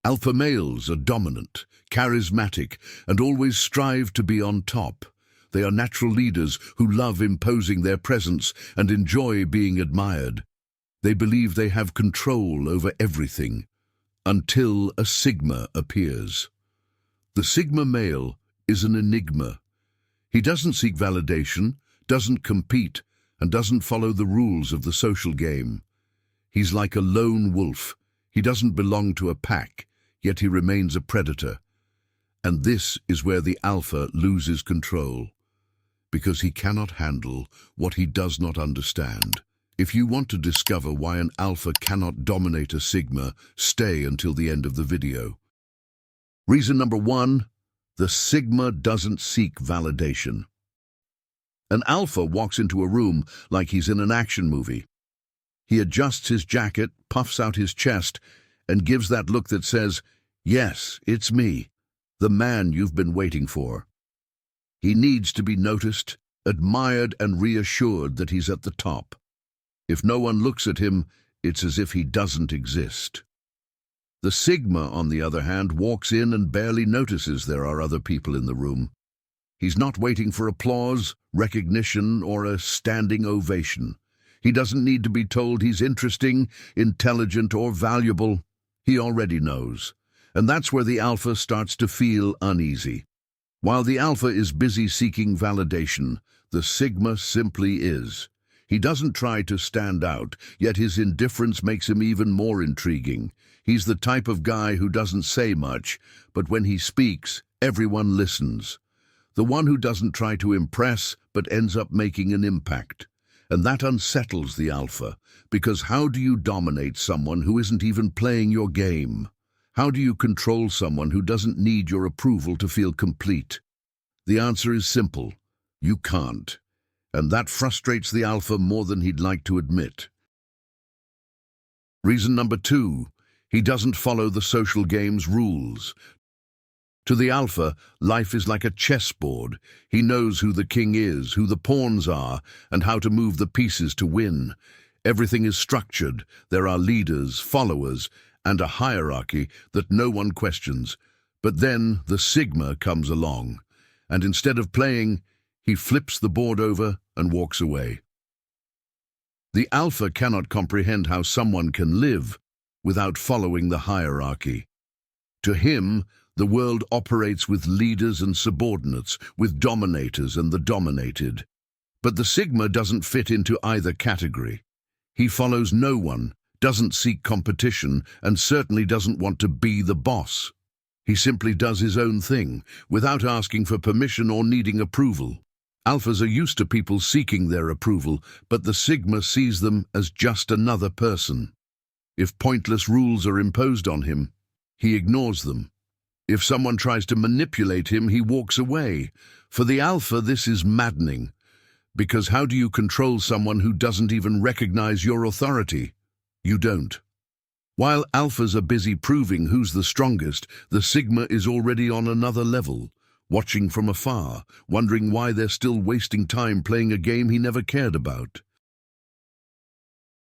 Alpha males are dominant, charismatic, and always strive to be on top. They are natural leaders who love imposing their presence and enjoy being admired. They believe they have control over everything, until a Sigma appears. The Sigma male is an enigma. He doesn't seek validation, doesn't compete, and doesn't follow the rules of the social game. He's like a lone wolf. He doesn't belong to a pack, yet he remains a predator. And this is where the alpha loses control, because he cannot handle what he does not understand. If you want to discover why an alpha cannot dominate a Sigma, stay until the end of the video. Reason number 1, the Sigma doesn't seek validation. An alpha walks into a room like he's in an action movie. He adjusts his jacket, puffs out his chest, and gives that look that says, "Yes, it's me, the man you've been waiting for." He needs to be noticed, admired, and reassured that he's at the top. If no one looks at him, it's as if he doesn't exist. The Sigma, on the other hand, walks in and barely notices there are other people in the room. He's not waiting for applause, recognition, or a standing ovation. He doesn't need to be told he's interesting, intelligent, or valuable. He already knows. And that's where the alpha starts to feel uneasy. While the alpha is busy seeking validation, the Sigma simply is. He doesn't try to stand out, yet his indifference makes him even more intriguing. He's the type of guy who doesn't say much, but when he speaks, everyone listens. The one who doesn't try to impress, but ends up making an impact. And that unsettles the alpha, because how do you dominate someone who isn't even playing your game? How do you control someone who doesn't need your approval to feel complete? The answer is simple: you can't. And that frustrates the alpha more than he'd like to admit. Reason number 2, he doesn't follow the social game's rules. To the alpha, life is like a chessboard. He knows who the king is, who the pawns are, and how to move the pieces to win. Everything is structured. There are leaders, followers, and a hierarchy that no one questions. But then the Sigma comes along, and instead of playing, he flips the board over and walks away. The alpha cannot comprehend how someone can live without following the hierarchy. To him, the world operates with leaders and subordinates, with dominators and the dominated. But the Sigma doesn't fit into either category. He follows no one, doesn't seek competition, and certainly doesn't want to be the boss. He simply does his own thing, without asking for permission or needing approval. Alphas are used to people seeking their approval, but the Sigma sees them as just another person. If pointless rules are imposed on him, he ignores them. If someone tries to manipulate him, he walks away. For the alpha, this is maddening, because how do you control someone who doesn't even recognize your authority? You don't. While alphas are busy proving who's the strongest, the Sigma is already on another level, watching from afar, wondering why they're still wasting time playing a game he never cared about.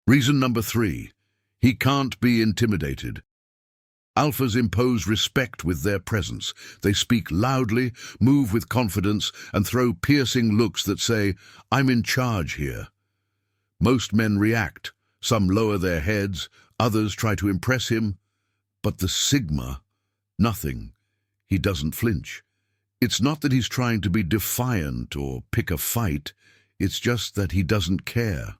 Reason number 3, he can't be intimidated. Alphas impose respect with their presence. They speak loudly, move with confidence, and throw piercing looks that say, "I'm in charge here." Most men react. Some lower their heads, others try to impress him. But the Sigma, nothing. He doesn't flinch. It's not that he's trying to be defiant or pick a fight. It's just that he doesn't care.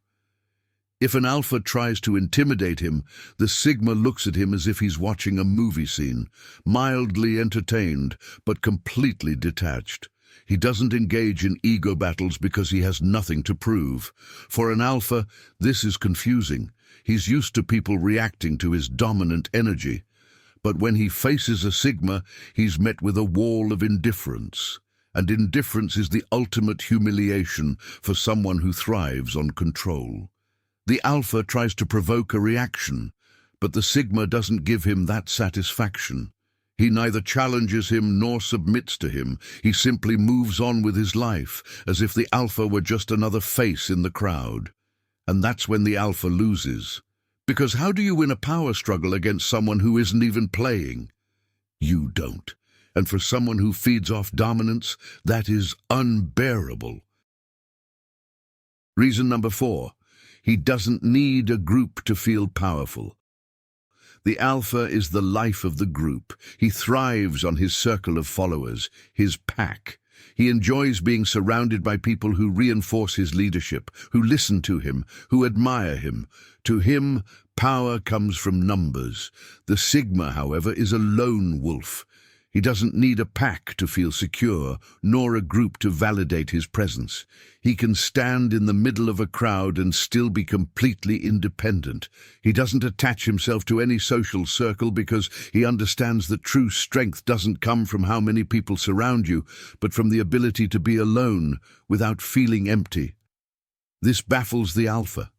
If an alpha tries to intimidate him, the Sigma looks at him as if he's watching a movie scene, mildly entertained, but completely detached. He doesn't engage in ego battles because he has nothing to prove. For an alpha, this is confusing. He's used to people reacting to his dominant energy. But when he faces a Sigma, he's met with a wall of indifference. And indifference is the ultimate humiliation for someone who thrives on control. The alpha tries to provoke a reaction, but the Sigma doesn't give him that satisfaction. He neither challenges him nor submits to him. He simply moves on with his life, as if the alpha were just another face in the crowd. And that's when the alpha loses. Because how do you win a power struggle against someone who isn't even playing? You don't. And for someone who feeds off dominance, that is unbearable. Reason number 4. He doesn't need a group to feel powerful. The alpha is the life of the group. He thrives on his circle of followers, his pack. He enjoys being surrounded by people who reinforce his leadership, who listen to him, who admire him. To him, power comes from numbers. The Sigma, however, is a lone wolf. He doesn't need a pack to feel secure, nor a group to validate his presence. He can stand in the middle of a crowd and still be completely independent. He doesn't attach himself to any social circle because he understands that true strength doesn't come from how many people surround you, but from the ability to be alone without feeling empty. This baffles the alpha.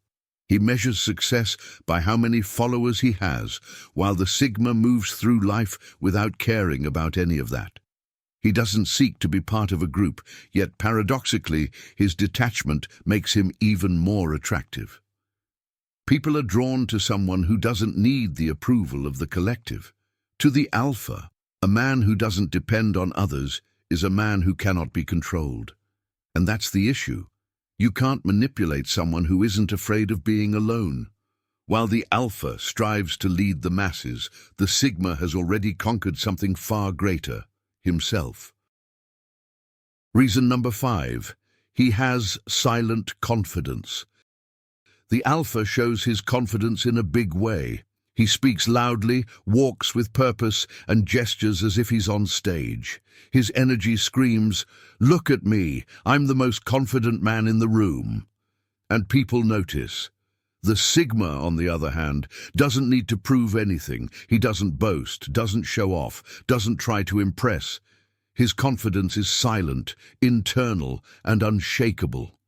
He measures success by how many followers he has, while the Sigma moves through life without caring about any of that. He doesn't seek to be part of a group, yet paradoxically, his detachment makes him even more attractive. People are drawn to someone who doesn't need the approval of the collective. To the alpha, a man who doesn't depend on others is a man who cannot be controlled. And that's the issue. You can't manipulate someone who isn't afraid of being alone. While the alpha strives to lead the masses, the Sigma has already conquered something far greater, himself. Reason number 5. He has silent confidence. The alpha shows his confidence in a big way. He speaks loudly, walks with purpose, and gestures as if he's on stage. His energy screams, "Look at me, I'm the most confident man in the room." And people notice. The Sigma, on the other hand, doesn't need to prove anything. He doesn't boast, doesn't show off, doesn't try to impress. His confidence is silent, internal, and unshakable.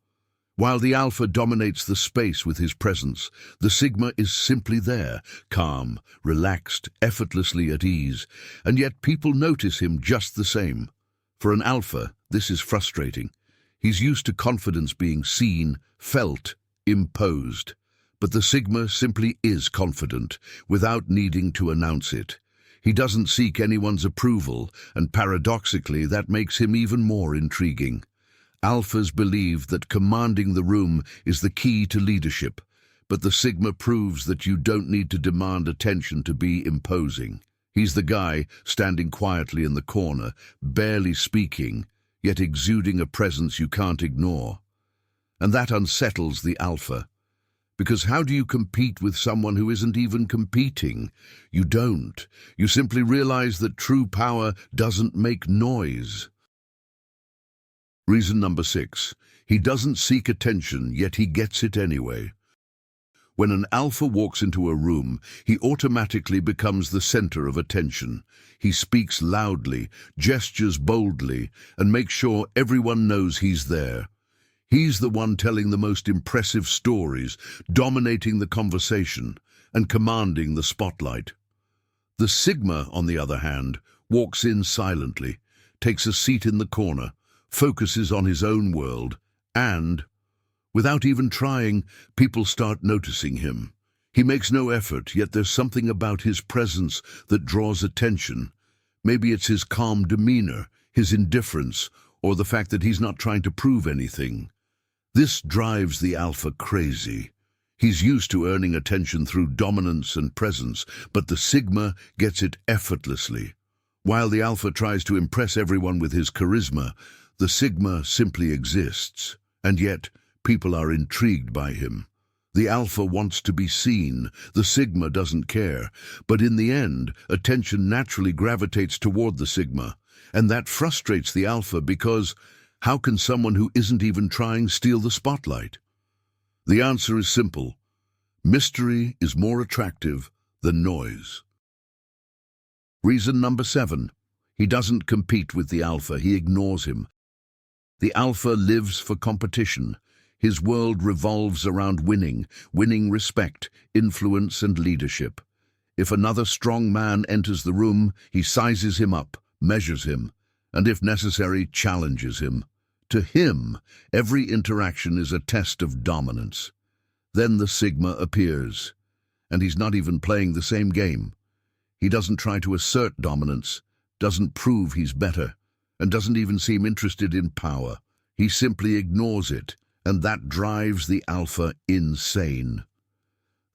While the alpha dominates the space with his presence, the Sigma is simply there, calm, relaxed, effortlessly at ease, and yet people notice him just the same. For an alpha, this is frustrating. He's used to confidence being seen, felt, imposed. But the Sigma simply is confident, without needing to announce it. He doesn't seek anyone's approval, and paradoxically that makes him even more intriguing. Alphas believe that commanding the room is the key to leadership, but the Sigma proves that you don't need to demand attention to be imposing. He's the guy standing quietly in the corner, barely speaking, yet exuding a presence you can't ignore. And that unsettles the alpha. Because how do you compete with someone who isn't even competing? You don't. You simply realize that true power doesn't make noise. Reason number 6. He doesn't seek attention, yet he gets it anyway. When an alpha walks into a room, he automatically becomes the center of attention. He speaks loudly, gestures boldly, and makes sure everyone knows he's there. He's the one telling the most impressive stories, dominating the conversation, and commanding the spotlight. The Sigma, on the other hand, walks in silently, takes a seat in the corner, focuses on his own world, and, without even trying, people start noticing him. He makes no effort, yet there's something about his presence that draws attention. Maybe it's his calm demeanor, his indifference, or the fact that he's not trying to prove anything. This drives the alpha crazy. He's used to earning attention through dominance and presence, but the Sigma gets it effortlessly. While the alpha tries to impress everyone with his charisma, the Sigma simply exists, and yet people are intrigued by him. The alpha wants to be seen, the Sigma doesn't care, but in the end, attention naturally gravitates toward the Sigma, and that frustrates the alpha because how can someone who isn't even trying steal the spotlight? The answer is simple. Mystery is more attractive than noise. Reason number 7. He doesn't compete with the alpha, he ignores him. The alpha lives for competition. His world revolves around winning respect, influence, and leadership. If another strong man enters the room, he sizes him up, measures him, and if necessary, challenges him. To him, every interaction is a test of dominance. Then the Sigma appears. And he's not even playing the same game. He doesn't try to assert dominance, doesn't prove he's better, and doesn't even seem interested in power. He simply ignores it, and that drives the alpha insane.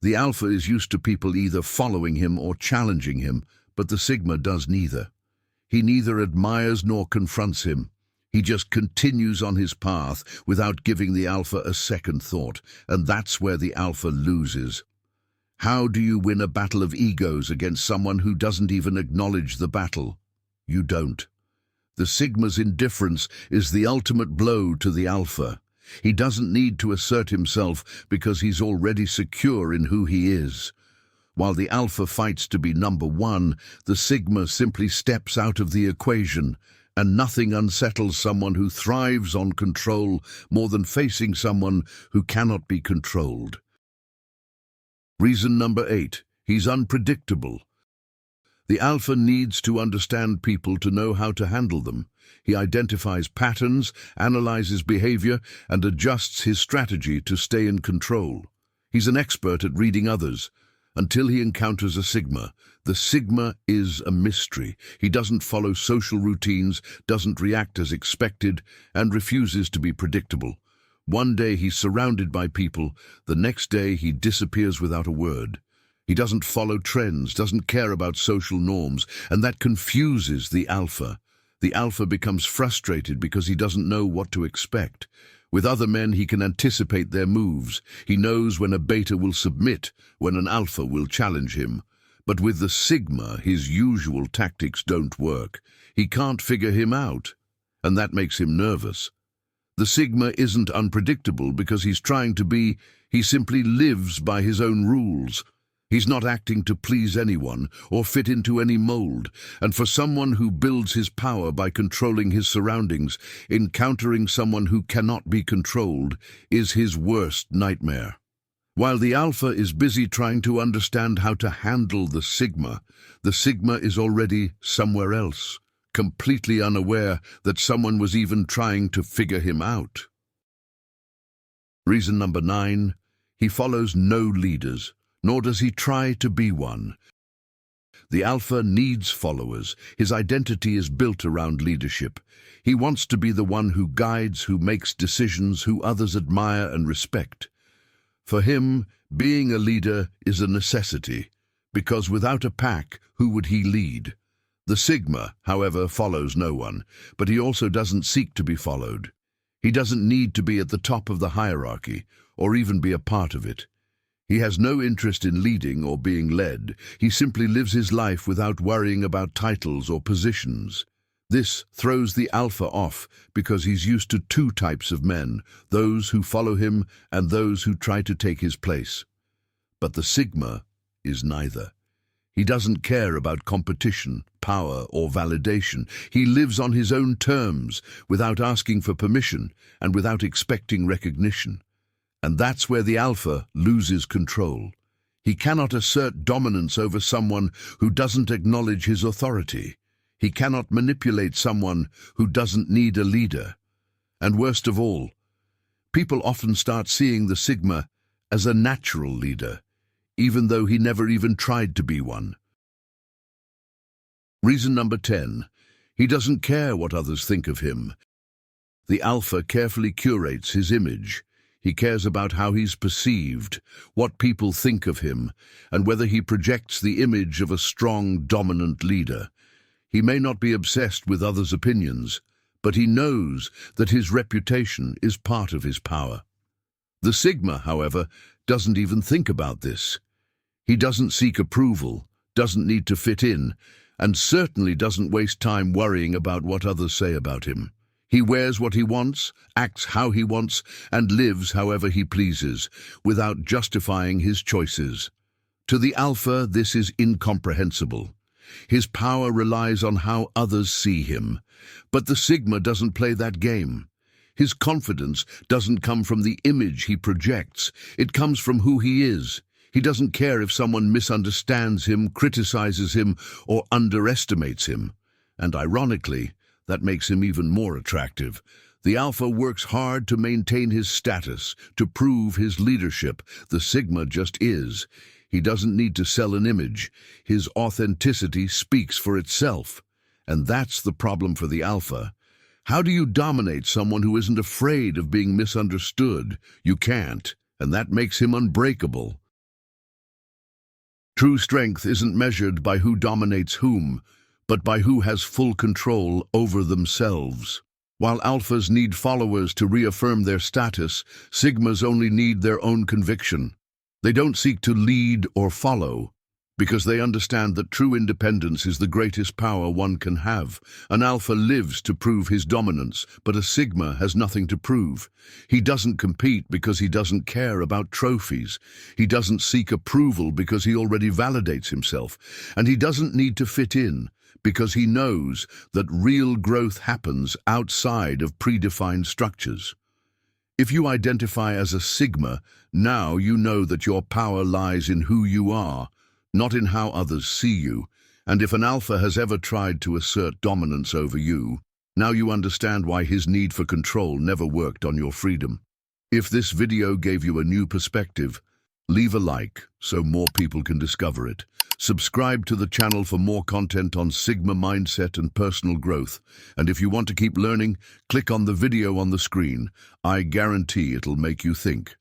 The alpha is used to people either following him or challenging him, but the Sigma does neither. He neither admires nor confronts him. He just continues on his path without giving the alpha a second thought, and that's where the alpha loses. How do you win a battle of egos against someone who doesn't even acknowledge the battle? You don't. The Sigma's indifference is the ultimate blow to the alpha. He doesn't need to assert himself because he's already secure in who he is. While the alpha fights to be number one, the Sigma simply steps out of the equation, and nothing unsettles someone who thrives on control more than facing someone who cannot be controlled. Reason number 8, he's unpredictable. The alpha needs to understand people to know how to handle them. He identifies patterns, analyzes behavior, and adjusts his strategy to stay in control. He's an expert at reading others. Until he encounters a Sigma, the Sigma is a mystery. He doesn't follow social routines, doesn't react as expected, and refuses to be predictable. One day he's surrounded by people, the next day he disappears without a word. He doesn't follow trends, doesn't care about social norms, and that confuses the alpha. The alpha becomes frustrated because he doesn't know what to expect. With other men, he can anticipate their moves. He knows when a beta will submit, when an alpha will challenge him. But with the Sigma, his usual tactics don't work. He can't figure him out, and that makes him nervous. The Sigma isn't unpredictable because he's trying to be. He simply lives by his own rules. He's not acting to please anyone or fit into any mold, and for someone who builds his power by controlling his surroundings, encountering someone who cannot be controlled is his worst nightmare. While the alpha is busy trying to understand how to handle the Sigma is already somewhere else, completely unaware that someone was even trying to figure him out. Reason number 9, he follows no leaders, nor does he try to be one. The alpha needs followers. His identity is built around leadership. He wants to be the one who guides, who makes decisions, who others admire and respect. For him, being a leader is a necessity, because without a pack, who would he lead? The Sigma, however, follows no one, but he also doesn't seek to be followed. He doesn't need to be at the top of the hierarchy, or even be a part of it. He has no interest in leading or being led. He simply lives his life without worrying about titles or positions. This throws the alpha off because he's used to 2 types of men, those who follow him and those who try to take his place. But the Sigma is neither. He doesn't care about competition, power, or validation. He lives on his own terms, without asking for permission and without expecting recognition. And that's where the alpha loses control. He cannot assert dominance over someone who doesn't acknowledge his authority. He cannot manipulate someone who doesn't need a leader. And worst of all, people often start seeing the Sigma as a natural leader, even though he never even tried to be one. Reason number 10, he doesn't care what others think of him. The alpha carefully curates his image. He cares about how he's perceived, what people think of him, and whether he projects the image of a strong, dominant leader. He may not be obsessed with others' opinions, but he knows that his reputation is part of his power. The Sigma, however, doesn't even think about this. He doesn't seek approval, doesn't need to fit in, and certainly doesn't waste time worrying about what others say about him. He wears what he wants, acts how he wants, and lives however he pleases, without justifying his choices. To the alpha, this is incomprehensible. His power relies on how others see him, but the Sigma doesn't play that game. His confidence doesn't come from the image he projects, it comes from who he is. He doesn't care if someone misunderstands him, criticizes him, or underestimates him. And ironically, that makes him even more attractive. The alpha works hard to maintain his status, to prove his leadership. The Sigma just is. He doesn't need to sell an image. His authenticity speaks for itself. And that's the problem for the alpha. How do you dominate someone who isn't afraid of being misunderstood? You can't, and that makes him unbreakable. True strength isn't measured by who dominates whom, but by who has full control over themselves. While alphas need followers to reaffirm their status, sigmas only need their own conviction. They don't seek to lead or follow, because they understand that true independence is the greatest power one can have. An alpha lives to prove his dominance, but a sigma has nothing to prove. He doesn't compete because he doesn't care about trophies. He doesn't seek approval because he already validates himself. And he doesn't need to fit in because he knows that real growth happens outside of predefined structures. If you identify as a sigma, now you know that your power lies in who you are, not in how others see you. And if an alpha has ever tried to assert dominance over you, now you understand why his need for control never worked on your freedom. If this video gave you a new perspective, leave a like so more people can discover it. Subscribe to the channel for more content on Sigma mindset and personal growth. And if you want to keep learning, click on the video on the screen. I guarantee it'll make you think.